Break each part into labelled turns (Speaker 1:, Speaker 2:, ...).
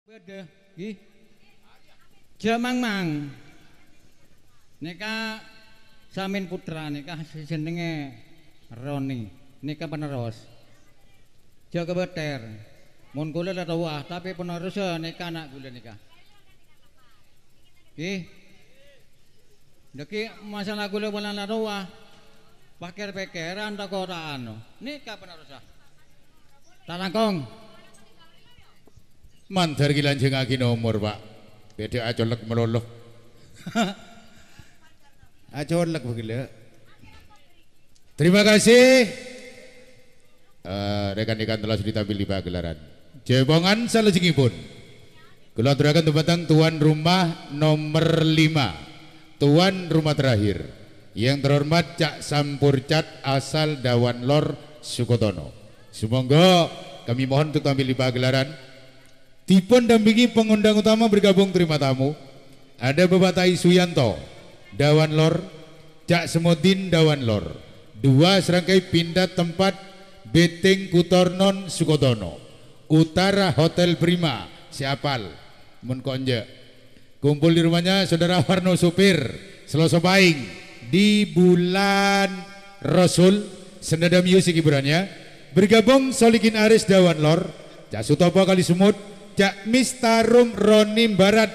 Speaker 1: Beda, gih. Jamang mang. Nika Samin putra nika jenenge Roni. Nika penerus. Jaga beter. Mun kula rawah tapi penerus nika anak kula nika. Gih. Deki masalah kula bulan rawah. Pakir-pikiran tak ora anu. Nika penerus. Talangkong.
Speaker 2: Mandar ki lanjengake nomor, Pak. Beda acolek meloloh. Acolek begila. Terima kasih. Rekan-rekan telah sudah tampil di pagelaran. Jebongan salajengipun. Kula aturaken dumateng tuan rumah nomor 5. Tuan rumah terakhir. Yang terhormat Cak Sampurcat asal Dawan Lor Sukotono. Semoga kami mohon untuk tampil di pagelaran. Dipun dampingi pengundang utama bergabung terima tamu. Ada Bapak Tai Suyanto, Dawan Lor, Cak Semudin Dawan Lor. Dua serangkai pindah tempat Beting Kutornon Sukodono. Utara Hotel Prima, Siapal, Mun Konje. Kumpul di rumahnya Saudara Warno Supir, Seloso Paing di bulan Rasul, senada musik hiburannya. Bergabung Solikin Aris Dawan Lor, Cak Sutopo Kali Sumut, Cak Mistarum Ronim Barat,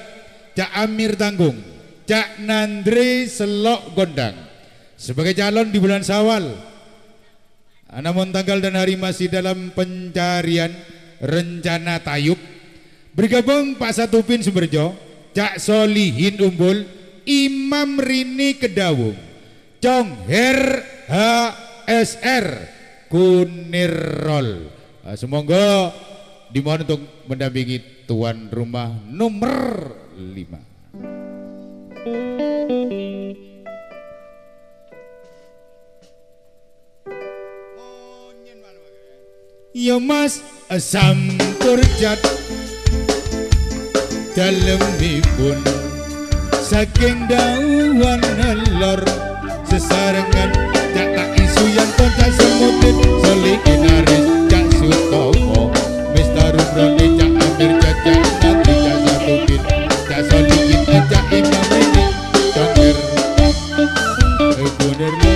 Speaker 2: Cak Amir Tanggung, Cak Nandri Selok Gondang sebagai calon di bulan Syawal. Namun tanggal dan hari masih dalam pencarian rencana tayub. Bergabung Pak Satupin Sumberjo, Cak Solihin Umbul, Imam Rini Kedawung, Cong Her HSR Kunirrol. Semoga dimohon untuk mendampingi tuan rumah nomor 5. Ya Mas Sampurcat dalemipun saking Dawan Lor sesarengan Cak Isu yang Cak Semudin Solikin Aris Cak Sutopo Mistarum Roni Cak Amir Cak Nanti Cak Satupin Cak Solikin Cak Imam ini Congker Bener lo.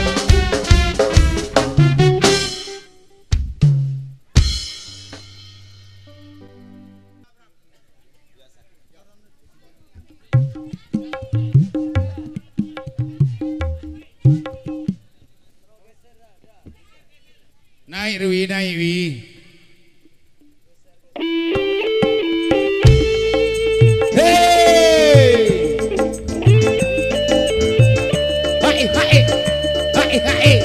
Speaker 2: Naik wi.
Speaker 3: Bangun, boleh kalian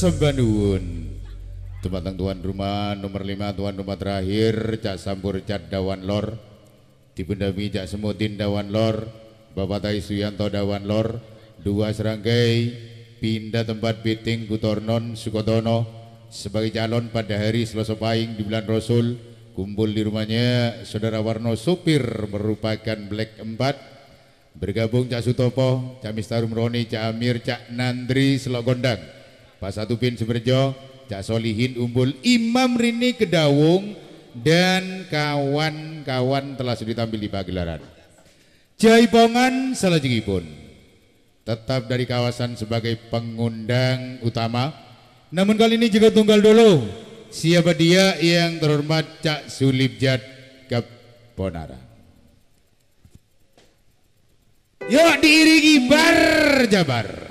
Speaker 2: Sembah nuwun dumateng tuan rumah nomor 5 tuan rumah terakhir Cak Sampur Cat Dawan Lor dipundami Cak Semutin Dawan Lor Bapak Tai Suyanto Dawan Lor dua serangkai pindah tempat piting Gutornon Sukodono sebagai calon pada hari Selasa Pahing di bulan Rasul kumpul di rumahnya Saudara Warno Supir merupakan Black 4 bergabung Cak Sutopo Cak Mistarum Roni Cak Amir Cak Nandri Selok Gondang Pak Satupin Sumerjo, Cak Solihin Umbul, Imam Rini Kedawung, dan kawan-kawan telah sudah tampil di pagelaran. Jaipongan salajengipun tetap dari kawasan sebagai pengundang utama. Namun kali ini juga tunggal dulu. Siapa dia yang terhormat Cak Sulibjat Keponara. Yuk diiringi bar jabar.